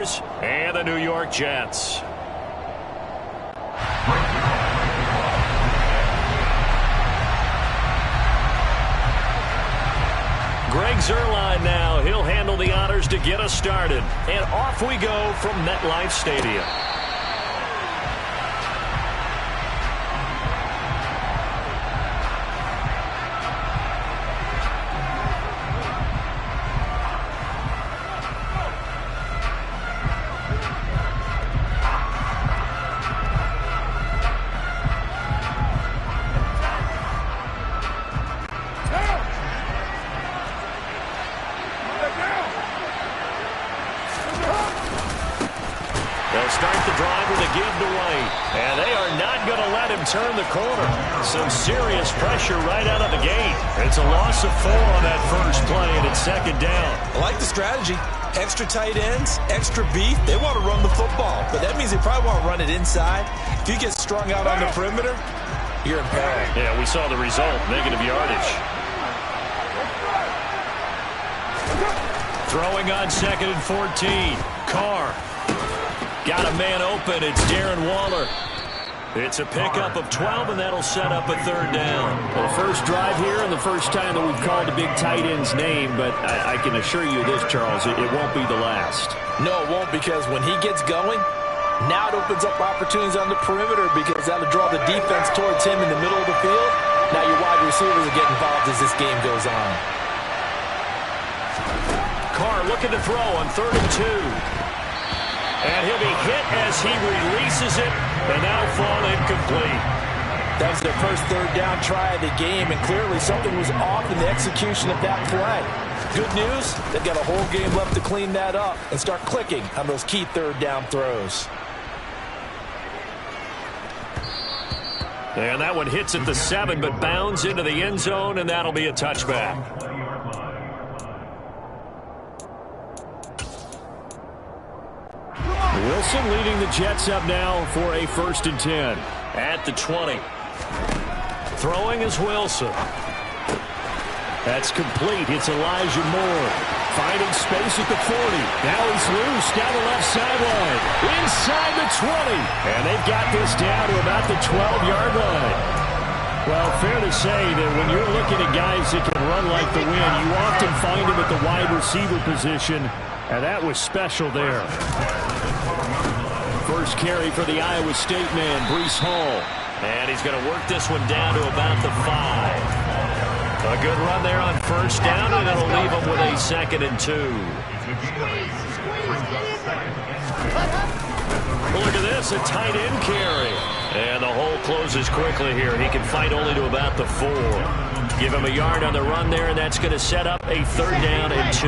and the New York Jets. Greg Zuerlein now. He'll handle the honors to get us started. And off we go from MetLife Stadium. Turn the corner. Some serious pressure right out of the gate. It's a loss of 4 on that first play, and it's second down. I like the strategy. Extra tight ends, extra beef. They want to run the football, but that means they probably want to run it inside. If you get strung out on the perimeter, you're in peril. Yeah, we saw the result. Negative yardage. Throwing on 2nd and 14. Carr. Got a man open. It's Darren Waller. It's a pickup of 12, and that'll set up a third down. Well, first drive here and the first time that we've called a big tight end's name, but I can assure you this, Charles, it won't be the last. No, it won't, because when he gets going, now it opens up opportunities on the perimeter because that'll draw the defense towards him in the middle of the field. Now your wide receivers will get involved as this game goes on. Carr looking to throw on 3rd and 2. And he'll be hit as he releases it, and now fall incomplete. That was their first third down try of the game, and clearly something was off in the execution of that play. Good news, they've got a whole game left to clean that up and start clicking on those key third down throws. And that one hits at the 7, but bounds into the end zone, and that'll be a touchback. Wilson leading the Jets up now for a 1st and 10. At the 20. Throwing is Wilson. That's complete. It's Elijah Moore. Finding space at the 40. Now he's loose down the left sideline. Inside the 20. And they've got this down to about the 12-yard line. Well, fair to say that when you're looking at guys that can run like the wind, you often find them at the wide receiver position. And that was special there. First carry for the Iowa State man, Breece Hall. And he's going to work this one down to about the 5. A good run there on first down, and it'll leave him with a 2nd and 2. Look at this, a tight end carry. And the hole closes quickly here. He can fight only to about the 4. Give him a yard on the run there, and that's going to set up a 3rd down and 2.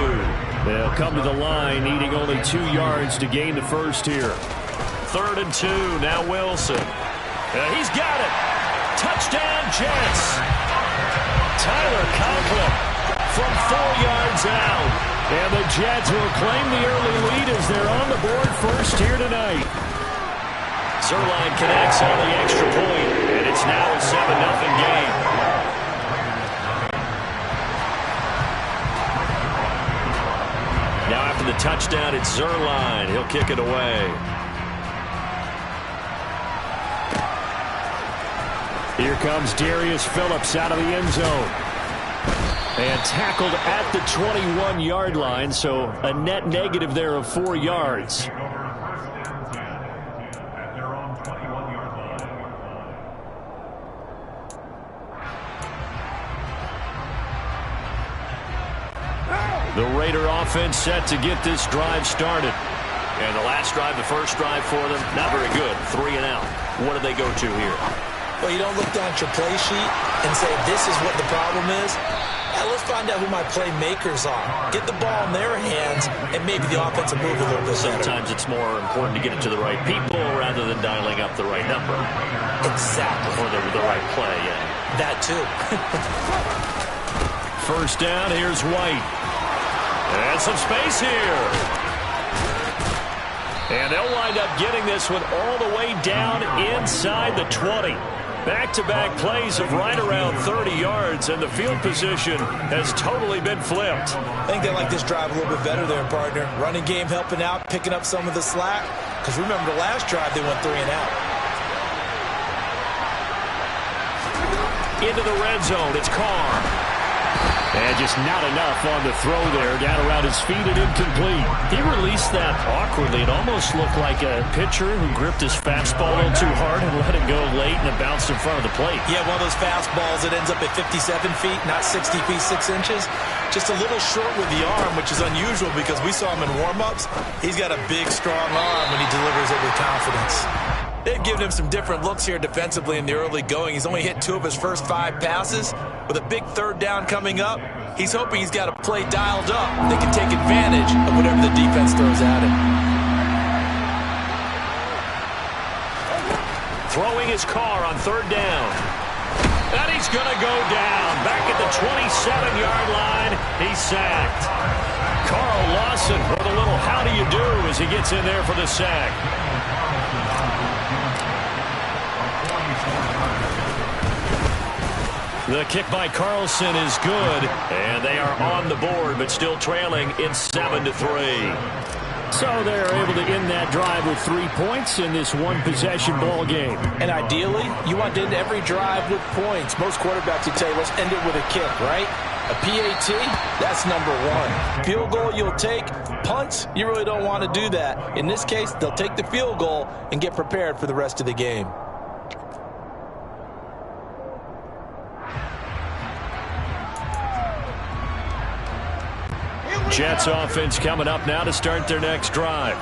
They'll come to the line, needing only 2 yards to gain the first here. 3rd and 2, now Wilson. He's got it. Touchdown, Jets. Tyler Conklin from 4 yards out. And the Jets will claim the early lead as they're on the board first here tonight. Zuerlein connects on the extra point, and it's now a 7-0 game. Now after the touchdown, it's Zuerlein. He'll kick it away. Here comes Darius Phillips out of the end zone. And tackled at the 21-yard line, so a net negative there of 4 yards. The Raider offense set to get this drive started. And the last drive, the first drive for them, not very good. 3 and out. What do they go to here? Well, you don't look down at your play sheet and say, this is what the problem is. Let's find out who my playmakers are. Get the ball in their hands, and maybe the offense will move a little bit better. Sometimes it's more important to get it to the right people rather than dialing up the right number. Exactly. Or the right play, yeah. That too. First down, here's White. And some space here. And they'll wind up getting this one all the way down inside the 20. Back-to-back plays of right around 30 yards, and the field position has totally been flipped. I think they like this drive a little bit better there, partner. Running game helping out, picking up some of the slack. Because remember, the last drive, they went 3 and out. Into the red zone, it's Carr. And just not enough on the throw there. Down around his feet and incomplete. He released that awkwardly. It almost looked like a pitcher who gripped his fastball a little too hard and let it go late, and it bounced in front of the plate. Yeah, one of those fastballs that ends up at 57 feet, not 60 feet, 6 inches. Just a little short with the arm, which is unusual because we saw him in warm-ups. He's got a big, strong arm when he delivers it with confidence. They've given him some different looks here defensively in the early going. He's only hit 2 of his first 5 passes. With a big 3rd down coming up, he's hoping he's got a play dialed up that can take advantage of whatever the defense throws at him. Throwing his Carr on 3rd down. And he's going to go down. Back at the 27-yard line, he's sacked. Carl Lawson with a little how do you do as he gets in there for the sack. The kick by Carlson is good, and they are on the board, but still trailing in 7-3. So they're able to end that drive with 3 points in this one-possession ball game. And ideally, you want to end every drive with points. Most quarterbacks would tell you, let's end it with a kick, right? A PAT, that's number 1. Field goal, you'll take. Punts, you really don't want to do that. In this case, they'll take the field goal and get prepared for the rest of the game. Jets offense coming up now to start their next drive.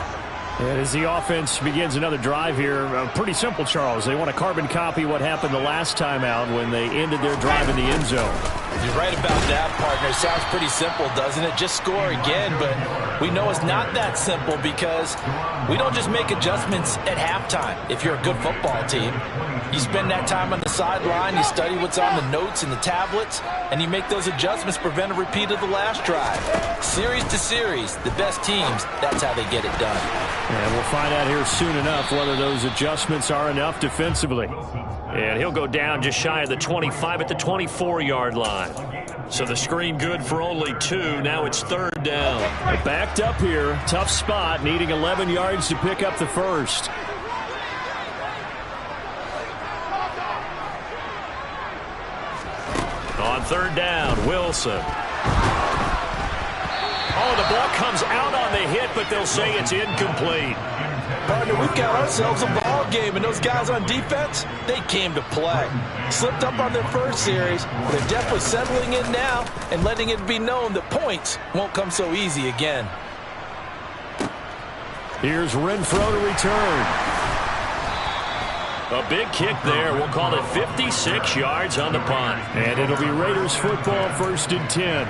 And as the offense begins another drive here, pretty simple, Charles. They want to carbon copy what happened the last time out when they ended their drive in the end zone. You're right about that, partner. Sounds pretty simple, doesn't it? Just score again, but we know it's not that simple because we don't just make adjustments at halftime. If you're a good football team, you spend that time on the sideline, you study what's on the notes and the tablets, and you make those adjustments, prevent a repeat of the last drive. Series to series, the best teams, that's how they get it done. And we'll find out here soon enough whether those adjustments are enough defensively. And he'll go down just shy of the 25 at the 24-yard line. So the screen good for only 2. Now it's 3rd down. They're backed up here. Tough spot, needing 11 yards to pick up the first. On 3rd down, Wilson. Oh, the ball comes out on the hit, but they'll say it's incomplete. Partner, we've got ourselves a ball game, and those guys on defense, they came to play. Slipped up on their first series, but they're definitely settling in now and letting it be known that points won't come so easy again. Here's Renfro to return. A big kick there. We'll call it 56 yards on the punt. And it'll be Raiders football, 1st and 10.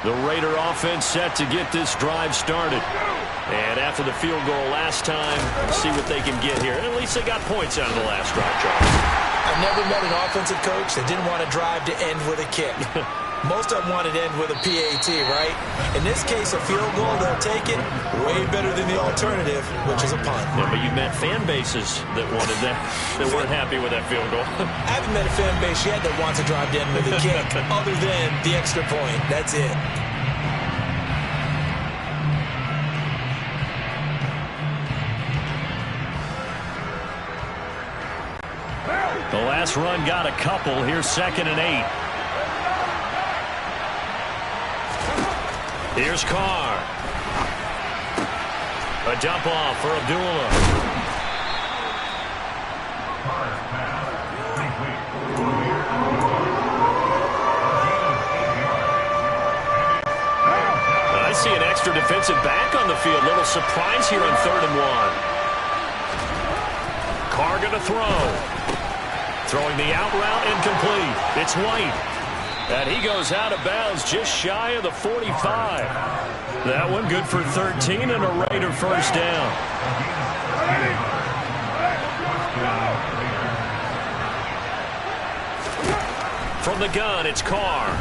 The Raider offense set to get this drive started. And after the field goal last time, we'll see what they can get here. At least they got points out of the last drive, Charles. I've never met an offensive coach that didn't want a drive to end with a kick. Most of them wanted to end with a PAT, right? In this case, a field goal, they'll take it. Way better than the alternative, which is a punt. Yeah, but you've met fan bases that wanted that, that weren't happy with that field goal. I haven't met a fan base yet that wants a drive to end with a kick, other than the extra point. That's it. The last run got a couple. Here's 2nd and 8. Here's Carr. A dump off for Abdullah. I see an extra defensive back on the field. Little surprise here on 3rd and 1. Carr going to throw. Throwing the out route incomplete. It's White. And he goes out of bounds just shy of the 45. That one good for 13 and a Raider 1st down. From the gun, it's Carr.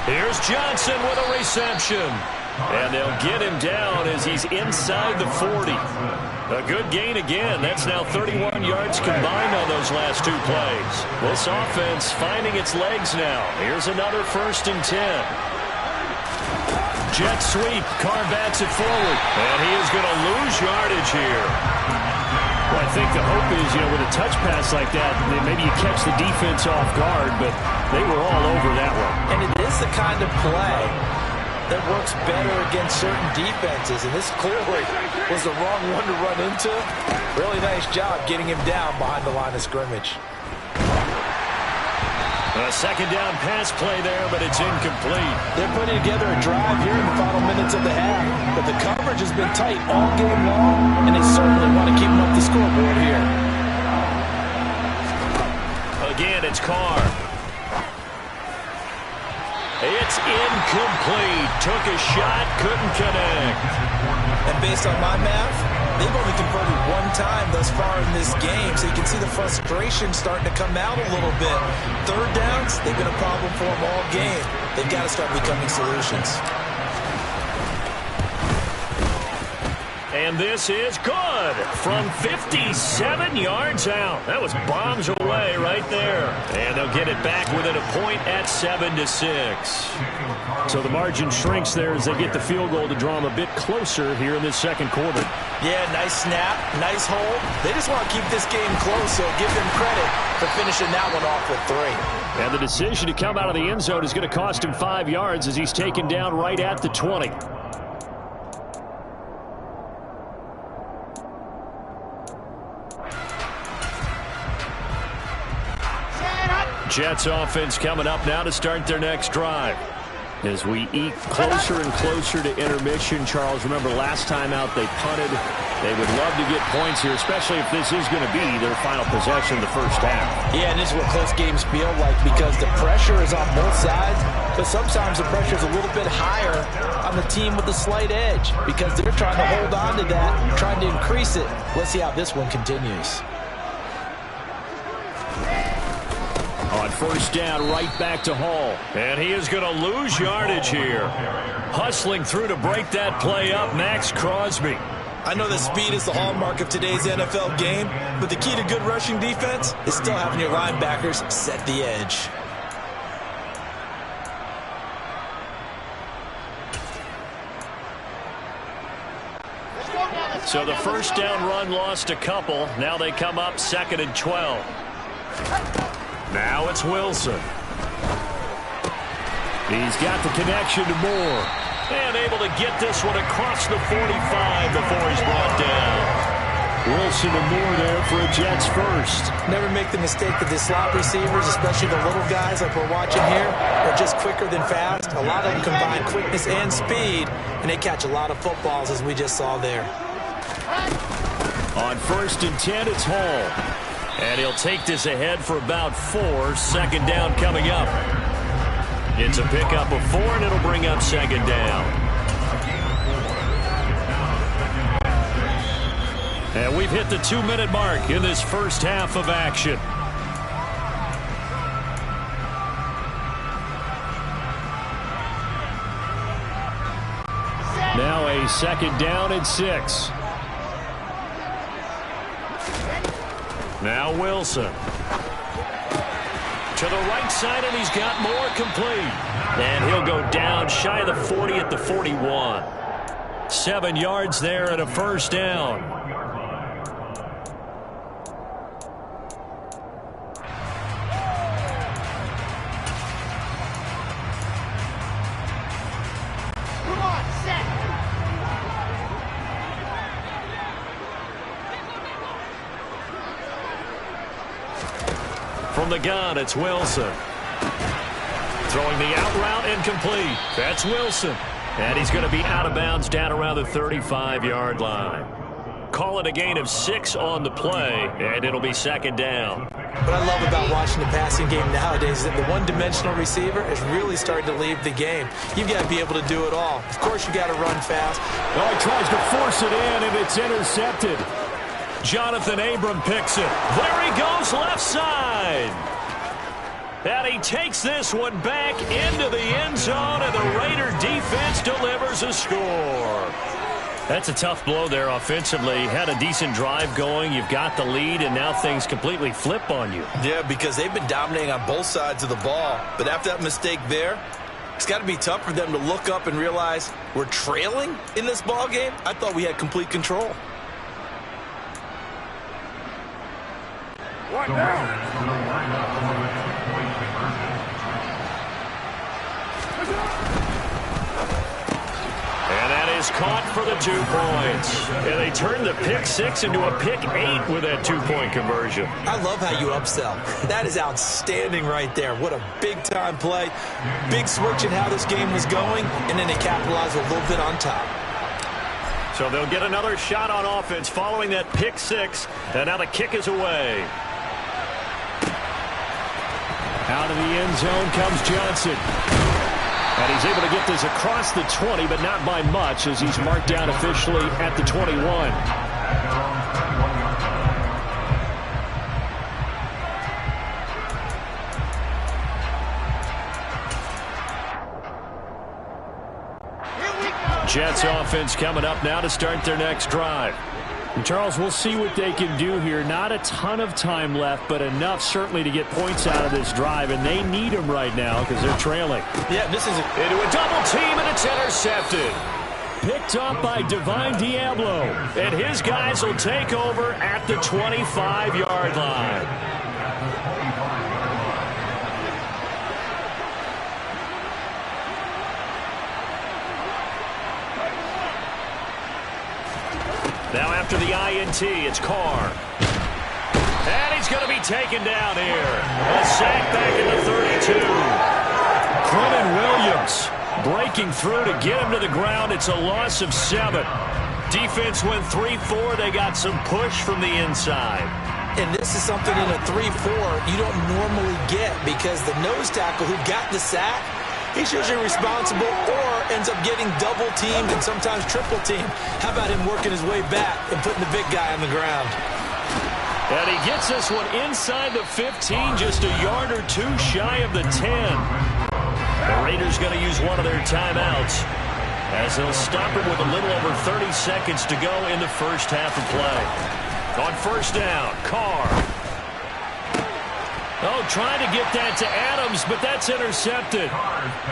Here's Johnson with a reception. And they'll get him down as he's inside the 40. A good gain again. That's now 31 yards combined on those last two plays. This offense finding its legs now. Here's another 1st and 10. Jet sweep. Carr bats it forward. And he is going to lose yardage here. Well, I think the hope is, with a touch pass like that, maybe you catch the defense off guard, but they were all over that one. And it is the kind of play that works better against certain defenses, and this clearly was the wrong one to run into. Really nice job getting him down behind the line of scrimmage. A 2nd down pass play there, but it's incomplete. They're putting together a drive here in the final minutes of the half, but the coverage has been tight all game long, and they certainly want to keep them up the scoreboard here. Again, it's Carr. It's incomplete. Took a shot, couldn't connect. And based on my math, they've only converted one time thus far in this game, so you can see the frustration starting to come out a little bit. 3rd downs, they've been a problem for them all game. They've got to start becoming solutions. And this is good from 57 yards out. That was bombs away right there. And they'll get it back within a point at 7-6. So the margin shrinks there as they get the field goal to draw them a bit closer here in this 2nd quarter. Yeah, nice snap, nice hold. They just want to keep this game close, so give them credit for finishing that one off with 3. And the decision to come out of the end zone is going to cost him 5 yards as he's taken down right at the 20. Jets offense coming up now to start their next drive. As we eke closer and closer to intermission, Charles, remember last time out they punted. They would love to get points here, especially if this is going to be their final possession of the first half. Yeah, and this is what close games feel like because the pressure is on both sides, but sometimes the pressure is a little bit higher on the team with the slight edge because they're trying to hold on to that, trying to increase it. Let's see how this one continues. On 1st down, right back to Hall. And he is going to lose yardage here. Hustling through to break that play up, Max Crosby. I know that speed is the hallmark of today's NFL game, but the key to good rushing defense is still having your linebackers set the edge. So the 1st down run lost a couple. Now they come up 2nd and 12. Now it's Wilson. He's got the connection to Moore. And able to get this one across the 45 before he's brought down. Wilson and Moore there for a Jets first. Never make the mistake that the slot receivers, especially the little guys like we're watching here, are just quicker than fast. A lot of them combine quickness and speed, and they catch a lot of footballs as we just saw there. On 1st and 10, it's Hall. And he'll take this ahead for about 4. 2nd down coming up. It's a pickup of 4, and it'll bring up 2nd down. And we've hit the 2-minute mark in this first half of action. Now a 2nd down and 6. Now Wilson. To the right side, and he's got Moore complete. And he'll go down shy of the 40 at the 41. 7 yards there and a 1st down. From the gun, it's Wilson. Throwing the out route incomplete. That's Wilson. And he's going to be out of bounds down around the 35-yard line. Call it a gain of 6 on the play, and it'll be 2nd down. What I love about watching the passing game nowadays is that the one-dimensional receiver is really starting to leave the game. You've got to be able to do it all. Of course, you've got to run fast. Well, he tries to force it in, and it's intercepted. Jonathan Abram picks it. There he goes, left side. And he takes this one back into the end zone, and the Raider defense delivers a score. That's a tough blow there offensively. Had a decent drive going. You've got the lead, and now things completely flip on you. Yeah, because they've been dominating on both sides of the ball. But after that mistake there, it's got to be tough for them to look up and realize we're trailing in this ball game. I thought we had complete control. What now? And that is caught for the 2 points. And they turned the pick 6 into a pick 8 with that 2-point conversion. I love how you upsell. That is outstanding right there. What a big-time play. Big switch in how this game was going, and then they capitalized a little bit on top. So they'll get another shot on offense following that pick 6. And now the kick is away. Out of the end zone comes Johnson. And he's able to get this across the 20, but not by much, as he's marked down officially at the 21. Jets offense coming up now to start their next drive. And Charles, we'll see what they can do here. Not a ton of time left, but enough certainly to get points out of this drive, and they need them right now because they're trailing. Yeah, this is into a double team, and it's intercepted. Picked up by Divine Diablo. And his guys will take over at the 25-yard line. Now after the INT, it's Carr. And he's going to be taken down here. A sack back in the 32. Quinnen Williams breaking through to get him to the ground. It's a loss of 7. Defense went 3-4. They got some push from the inside. And this is something in a 3-4 you don't normally get, because the nose tackle who got the sack, he's usually responsible or ends up getting double-teamed and sometimes triple-teamed. How about him working his way back and putting the big guy on the ground? And he gets this one inside the 15, just a yard or 2 shy of the 10. The Raiders going to use one of their timeouts as they'll stop him with a little over 30 seconds to go in the first half of play. On first down, Carr. Oh, trying to get that to Adams, but that's intercepted.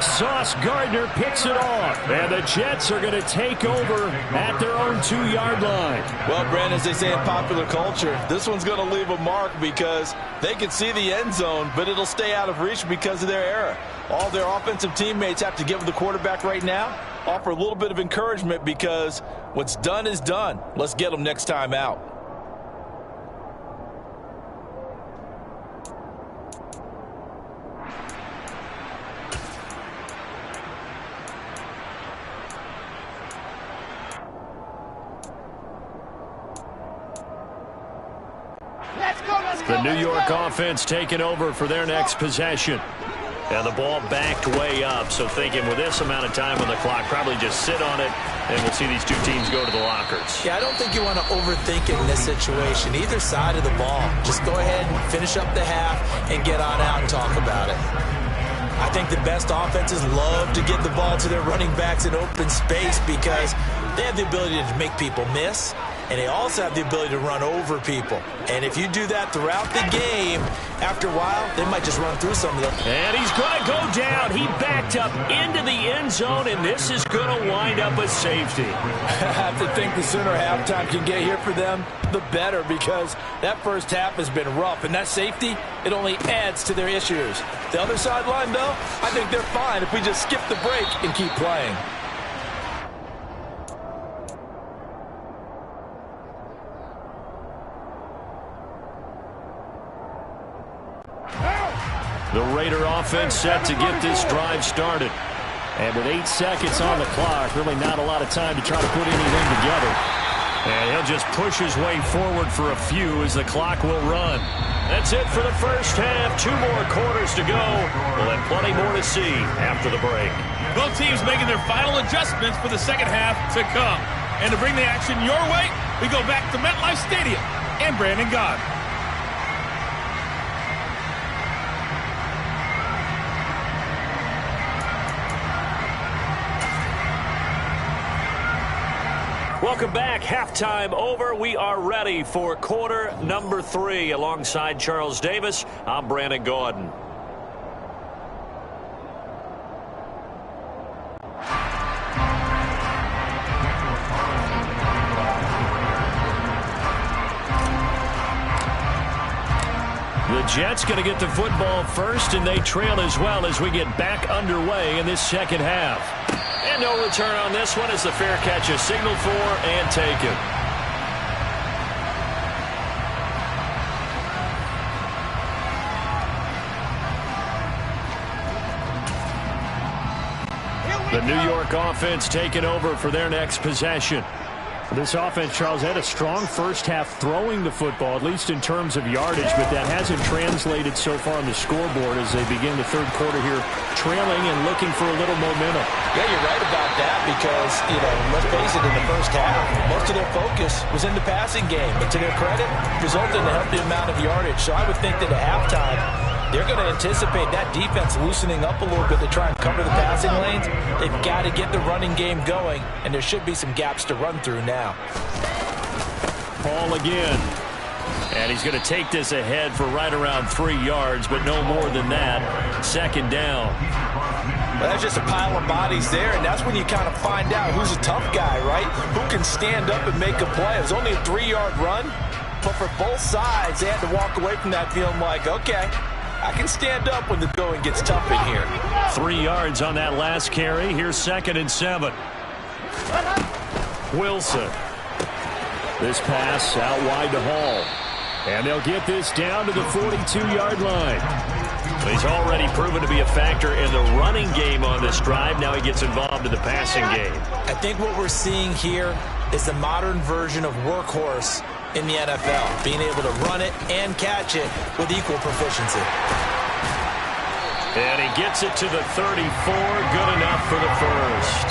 Sauce Gardner picks it off, and the Jets are going to take over at their own 2-yard line. Well, Brandon, as they say in popular culture, this one's going to leave a mark because they can see the end zone, but it'll stay out of reach because of their error. All their offensive teammates have to give the quarterback right now, offer a little bit of encouragement, because what's done is done. Let's get them next time out. The New York offense taking over for their next possession. And the ball backed way up, so thinking with this amount of time on the clock, probably just sit on it, and we'll see these two teams go to the lockers. Yeah, I don't think you want to overthink it in this situation. Either side of the ball. Just go ahead and finish up the half and get on out and talk about it. I think the best offenses love to get the ball to their running backs in open space because they have the ability to make people miss, and they also have the ability to run over people. And if you do that throughout the game, after a while, they might just run through some of them. And he's going to go down. He backed up into the end zone, and this is going to wind up a safety. I have to think the sooner halftime can get here for them, the better, because that first half has been rough. And that safety, it only adds to their issues. The other sideline, though, I think they're fine if we just skip the break and keep playing. The Raider offense set to get this drive started. And with 8 seconds on the clock, really not a lot of time to try to put anything together. And he'll just push his way forward for a few as the clock will run. That's it for the first half. 2 more quarters to go. We'll have plenty more to see after the break. Both teams making their final adjustments for the second half to come. And to bring the action your way, we go back to MetLife Stadium and Brandon Gaudin. Welcome back. Halftime over. We are ready for quarter number 3. Alongside Charles Davis, I'm Brandon Gaudin. The Jets going to get the football first, and they trail as well as we get back underway in this second half. And no return on this one as the fair catch is signaled for and taken. The New York offense taking over for their next possession. This offense, Charles, had a strong first half throwing the football, at least in terms of yardage, but that hasn't translated so far on the scoreboard as they begin the third quarter here, trailing and looking for a little momentum. Yeah, you're right about that because, let's face it, in the first half, most of their focus was in the passing game. But to their credit, resulted in a healthy amount of yardage. So I would think that at halftime, they're going to anticipate that defense loosening up a little bit to try and cover the passing lanes. They've got to get the running game going, and there should be some gaps to run through now. Paul again. And he's going to take this ahead for right around 3 yards, but no more than that. Second down. Well, that's just a pile of bodies there, and that's when you kind of find out who's a tough guy, right? Who can stand up and make a play. It was only a 3-yard run, but for both sides, they had to walk away from that feeling like, okay, I can stand up when the going gets tough in here. 3 yards on that last carry. Here's 2nd and 7. Wilson. This pass out wide to Hall. And they'll get this down to the 42-yard line. He's already proven to be a factor in the running game on this drive. Now he gets involved in the passing game. I think what we're seeing here is the modern version of workhorse in the NFL, being able to run it and catch it with equal proficiency. And he gets it to the 34, good enough for the first.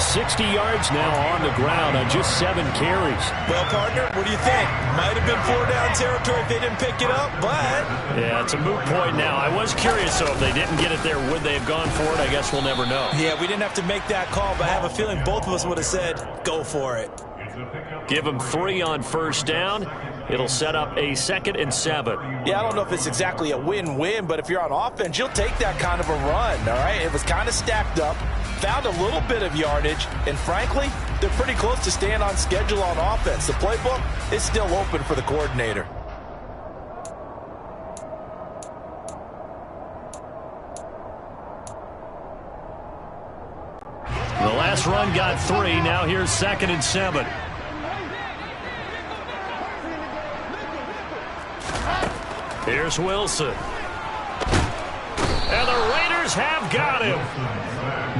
60 yards now on the ground on just 7 carries. Well, partner, what do you think? Might have been 4-down territory if they didn't pick it up, but... Yeah, it's a moot point now. I was curious, though, if they didn't get it there, would they have gone for it? I guess we'll never know. Yeah, we didn't have to make that call, but I have a feeling both of us would have said, go for it. Give him 3 on first down. It'll set up a 2nd and 7. Yeah, I don't know if it's exactly a win-win, but if you're on offense, you'll take that kind of a run, all right? It was kind of stacked up, found a little bit of yardage, and frankly, they're pretty close to staying on schedule on offense. The playbook is still open for the coordinator. The last run got 3. Now here's 2nd and 7. Here's Wilson. And the Raiders have got him.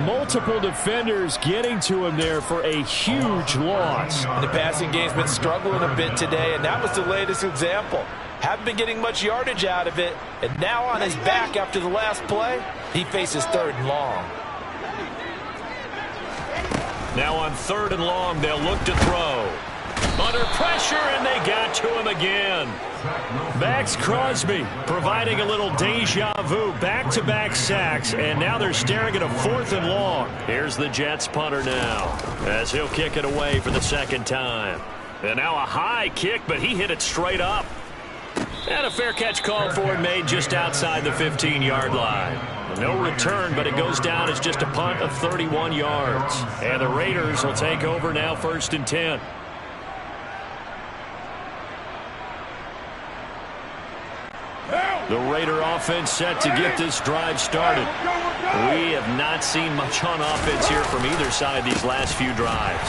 Multiple defenders getting to him there for a huge loss. The passing game's been struggling a bit today, and that was the latest example. Haven't been getting much yardage out of it, and now on his back after the last play, he faces 3rd and long. Now on 3rd and long, they'll look to throw. Under pressure, and they got to him again. Max Crosby providing a little deja vu. Back-to-back sacks, and now they're staring at a 4th and long. Here's the Jets punter now, as he'll kick it away for the 2nd time. And now a high kick, but he hit it straight up. And a fair catch called for and made just outside the 15-yard line. No return, but it goes down as just a punt of 31 yards. And the Raiders will take over now 1st and 10. The Raider offense set to get this drive started. We have not seen much on offense here from either side these last few drives.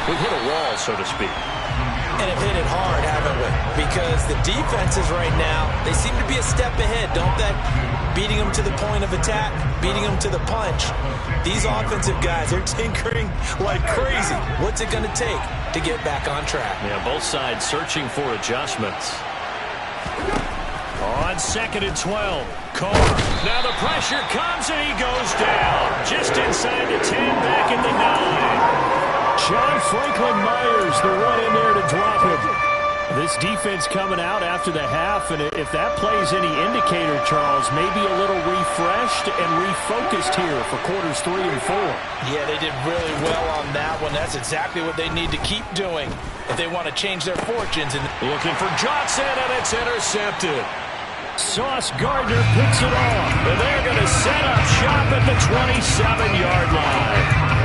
We've hit a wall, so to speak. And have hit it hard, haven't we? Because the defenses right now, they seem to be a step ahead, don't they? Beating them to the point of attack, beating them to the punch. These offensive guys, they're tinkering like crazy. What's it going to take to get back on track? Yeah, both sides searching for adjustments. On 2nd and 12, Carr. Now the pressure comes and he goes down. Just inside the 10, back at the 9. John Franklin Myers, the one in there to drop him. This defense coming out after the half, and if that plays any indicator, Charles, maybe a little refreshed and refocused here for quarters 3 and 4. Yeah, they did really well on that one. That's exactly what they need to keep doing if they want to change their fortunes. And looking for Johnson, and it's intercepted. Sauce Gardner picks it off. And they're going to set up shop at the 27-yard line.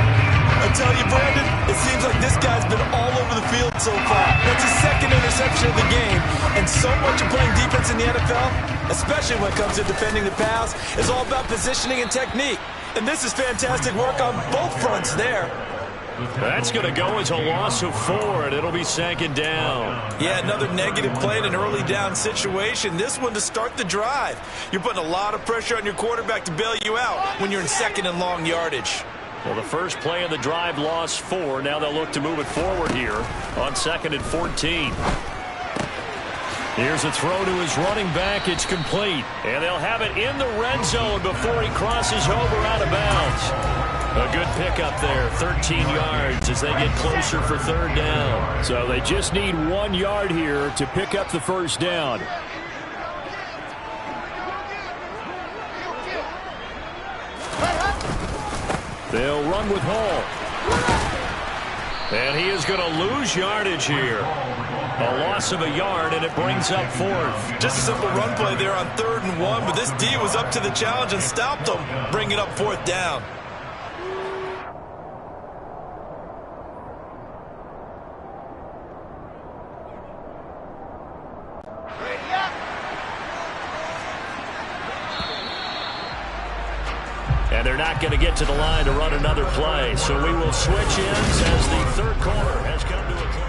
I tell you, Brandon, it seems like this guy's been all over the field so far. That's his second interception of the game. And so much of playing defense in the NFL, especially when it comes to defending the pass, is all about positioning and technique. And this is fantastic work on both fronts there. That's going to go as a loss of 4, and it'll be second down. Yeah, another negative play in an early down situation. This one to start the drive. You're putting a lot of pressure on your quarterback to bail you out when you're in second and long yardage. Well, the first play of the drive lost 4. Now they'll look to move it forward here on 2nd and 14. Here's a throw to his running back. It's complete. And they'll have it in the red zone before he crosses over out of bounds. A good pickup there, 13 yards as they get closer for 3rd down. So they just need 1 yard here to pick up the first down. They'll run with Hall. And he is going to lose yardage here. A loss of a yard, and it brings up 4th. Just a simple run play there on 3rd and 1, but this D was up to the challenge and stopped them, bringing up 4th down. And they're not going to get to the line to run another play. So we will switch ends as the 3rd quarter has come to a close.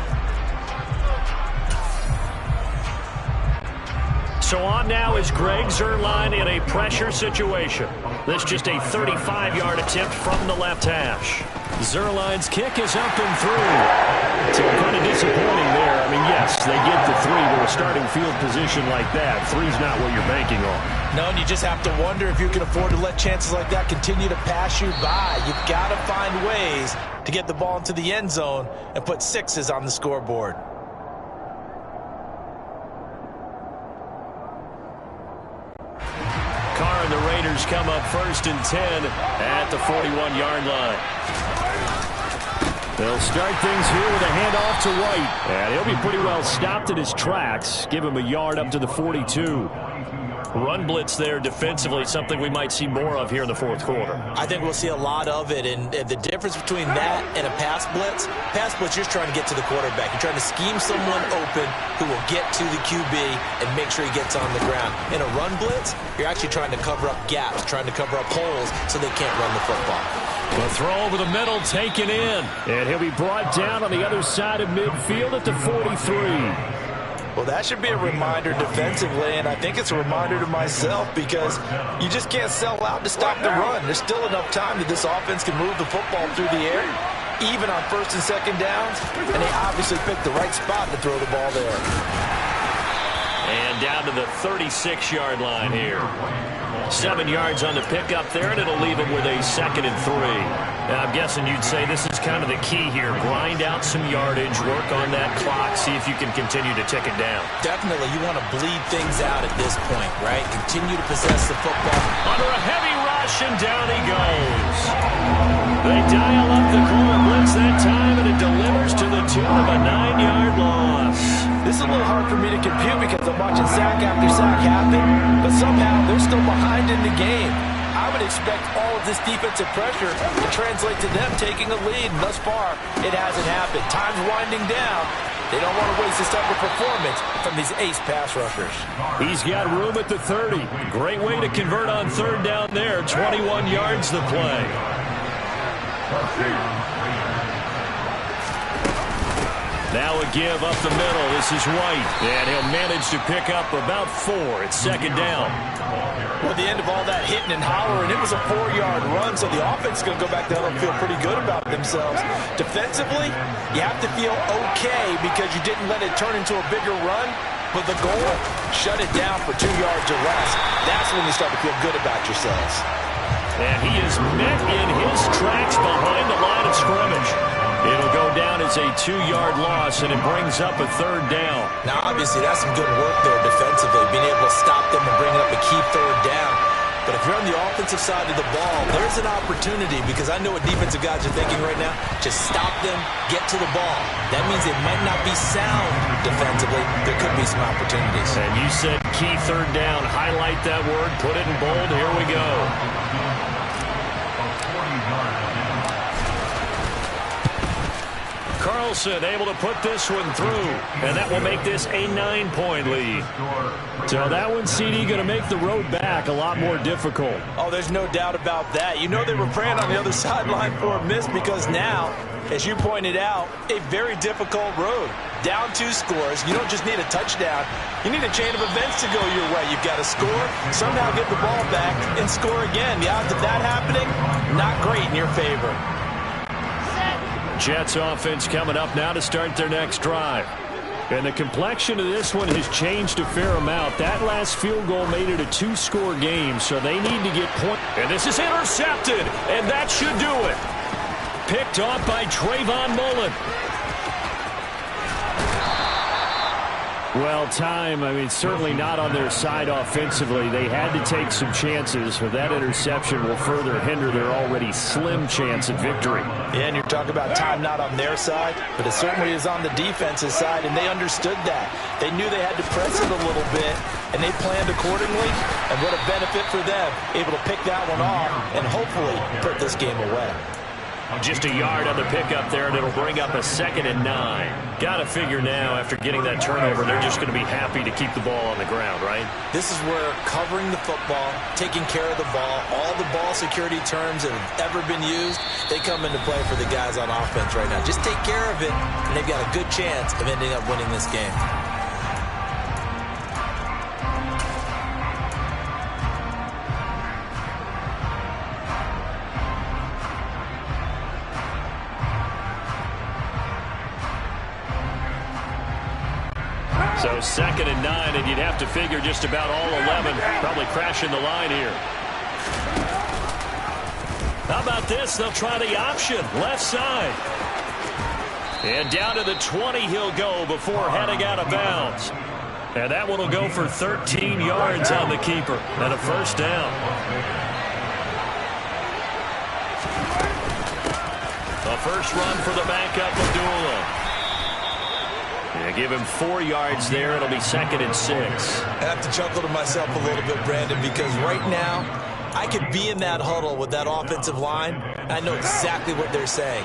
So on now is Greg Zuerlein in a pressure situation. This just a 35-yard attempt from the left hash. Zuerlein's kick is up and through. So kind of disappointing there. I mean, yes, they get the 3 to a starting field position like that. 3's not what you're banking on. no, and you just have to wonder if you can afford to let chances like that continue to pass you by. You've got to find ways to get the ball into the end zone and put 6s on the scoreboard. Carr and the Raiders come up 1st and 10 at the 41-yard line. They'll start things here with a handoff to White. And he'll be pretty well stopped in his tracks. Give him a yard up to the 42. Run blitz there defensively, something we might see more of here in the 4th quarter. I think we'll see a lot of it, and the difference between that and a pass blitz, you're just trying to get to the quarterback. You're trying to scheme someone open who will get to the QB and make sure he gets on the ground. In a run blitz, you're actually trying to cover up gaps, trying to cover up holes so they can't run the football. The throw over the middle taken in. And he'll be brought down on the other side of midfield at the 43. Well, that should be a reminder defensively, and I think it's a reminder to myself because you just can't sell out to stop the run. There's still enough time that this offense can move the football through the air, even on 1st and 2nd downs, and they obviously picked the right spot to throw the ball there. And down to the 36-yard line here. 7 yards on the pickup there, and it'll leave them with a 2nd and 3. Now, I'm guessing you'd say this is kind of the key here. Grind out some yardage, work on that clock, see if you can continue to tick it down. Definitely, you want to bleed things out at this point, right? Continue to possess the football. Under a heavy rush, and down he goes. They dial up the corner blitz that time, and it delivers to the tune of a 9-yard loss. This is a little hard for me to compute because I'm watching sack after sack happen, but somehow they're still behind in the game. I would expect all of this defensive pressure to translate to them taking a lead, and thus far, it hasn't happened. Time's winding down. They don't want to waste this type of performance from these ace pass rushers. He's got room at the 30. Great way to convert on 3rd down there. 21 yards the play. Now a give up the middle. This is White. And he'll manage to pick up about 4. It's 2nd down. Well, at the end of all that hitting and hollering, it was a 4-yard run, so the offense is going to go back there and feel pretty good about themselves. Defensively, you have to feel okay because you didn't let it turn into a bigger run, but the goal, shut it down for 2 yards or less. That's when you start to feel good about yourselves. And he is met in his tracks behind the line of scrimmage. It'll go down as a 2-yard loss, and it brings up a third down. Now, obviously, that's some good work there defensively, being able to stop them and bring up a key third down. But if you're on the offensive side of the ball, there's an opportunity, because I know what defensive guys are thinking right now. Just stop them, get to the ball. That means it might not be sound defensively. There could be some opportunities. And you said key third down. Highlight that word. Put it in bold. Here we go. Carlson able to put this one through, and that will make this a 9-point lead. So that one, CD, going to make the road back a lot more difficult. Oh, there's no doubt about that. You know they were praying on the other sideline for a miss, because now, as you pointed out, a very difficult road. Down 2 scores. You don't just need a touchdown. You need a chain of events to go your way. You've got to score, somehow get the ball back, and score again. The odds of that happening, not great in your favor. Jets offense coming up now to start their next drive. And the complexion of this one has changed a fair amount. That last field goal made it a 2-score game, so they need to get points. And this is intercepted, and that should do it. Picked off by Trayvon Mullen. Well, time, certainly not on their side offensively. They had to take some chances, but that interception will further hinder their already slim chance at victory. Yeah, and you're talking about time not on their side, but it certainly is on the defensive side, and they understood that. They knew they had to press it a little bit, and they planned accordingly, and what a benefit for them, able to pick that one off and hopefully put this game away. Just a yard on the pickup there, and it'll bring up a 2nd and 9. Got to figure now, after getting that turnover, they're just going to be happy to keep the ball on the ground, right? This is where covering the football, taking care of the ball, all the ball security terms that have ever been used, they come into play for the guys on offense right now. Just take care of it, and they've got a good chance of ending up winning this game. So 2nd and 9, and you'd have to figure just about all 11 probably crashing the line here. How about this? They'll try the option, left side. And down to the 20 he'll go before heading out of bounds. And that one will go for 13 yards on the keeper and a first down. The first run for the backup, Abdullah. Yeah, give him 4 yards there. It'll be 2nd and 6. I have to chuckle to myself a little bit, Brandon, because right now I could be in that huddle with that offensive line. I know exactly what they're saying.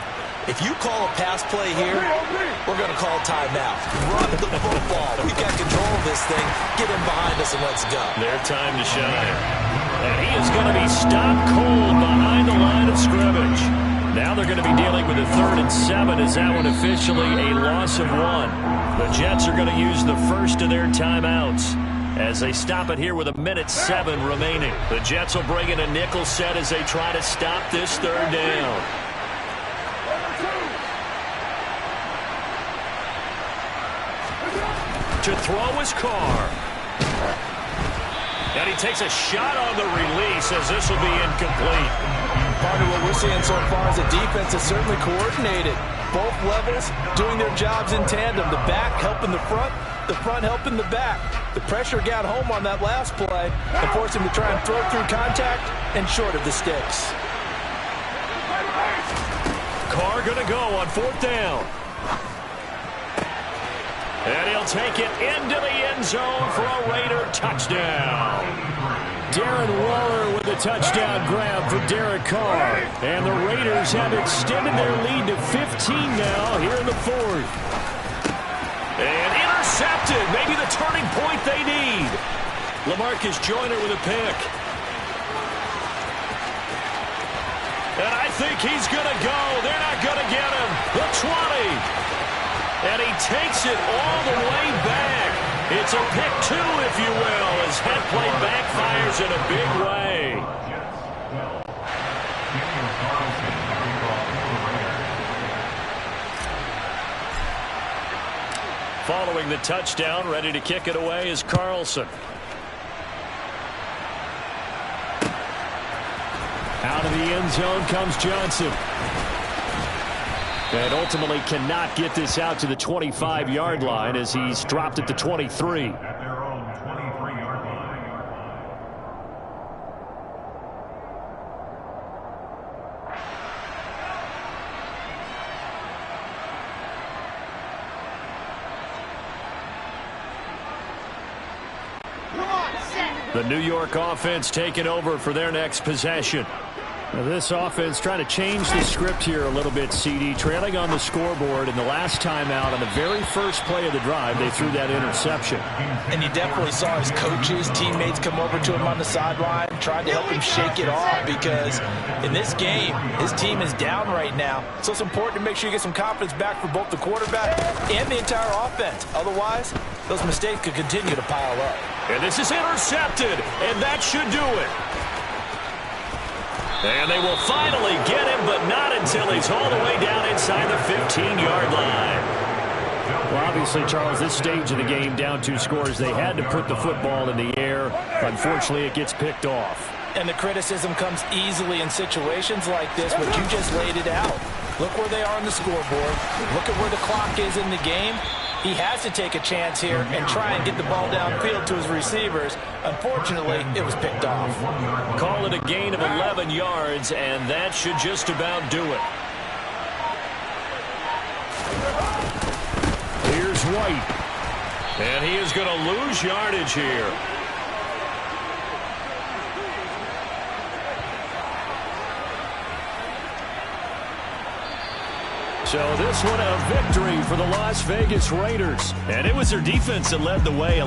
If you call a pass play here, we're going to call timeout. Run the football. We've got control of this thing. Get him behind us and let's go. Their time to shine. And he is going to be stopped cold behind the line of scrimmage. Now they're going to be dealing with a 3rd and 7 as that one officially a loss of 1. The Jets are going to use the first of their timeouts as they stop it here with 1:07 remaining. The Jets will bring in a nickel set as they try to stop this 3rd down. To throw his Carr. And he takes a shot on the release as this will be incomplete. Part of what we're seeing so far is a defense that's certainly coordinated. Both levels doing their jobs in tandem. The back helping the front helping the back. The pressure got home on that last play and forced him to try and throw through contact and short of the sticks. Carr going to go on 4th down. And he'll take it into the end zone for a Raider touchdown. Darren Waller with a touchdown grab for Derek Carr. And the Raiders have extended their lead to 15 now here in the 4th. And intercepted. Maybe the turning point they need. LaMarcus Joyner with a pick. And I think he's going to go. They're not going to get him. The 20. And he takes it all the way back. It's a pick 2, if you will, as head play backfires in a big way. Following the touchdown, ready to kick it away is Carlson. Out of the end zone comes Johnson. And ultimately cannot get this out to the 25-yard line as he's dropped at the 23. The New York offense taking over for their next possession. Now this offense trying to change the script here a little bit, CD. Trailing on the scoreboard, in the last timeout on the very first play of the drive, they threw that interception. And you definitely saw his coaches, teammates come over to him on the sideline, tried to help him shake it off because in this game, his team is down right now. So it's important to make sure you get some confidence back for both the quarterback and the entire offense. Otherwise, those mistakes could continue to pile up. And this is intercepted, and that should do it. And they will finally get him, but not until he's all the way down inside the 15-yard line. Well, obviously, Charles, this stage of the game, down 2 scores, they had to put the football in the air. Unfortunately, it gets picked off. And the criticism comes easily in situations like this, but you just laid it out. Look where they are on the scoreboard. Look at where the clock is in the game. He has to take a chance here and try and get the ball downfield to his receivers. Unfortunately, it was picked off. Call it a gain of 11 yards, and that should just about do it. Here's White. And he is going to lose yardage here. So this one a victory for the Las Vegas Raiders. And it was their defense that led the way.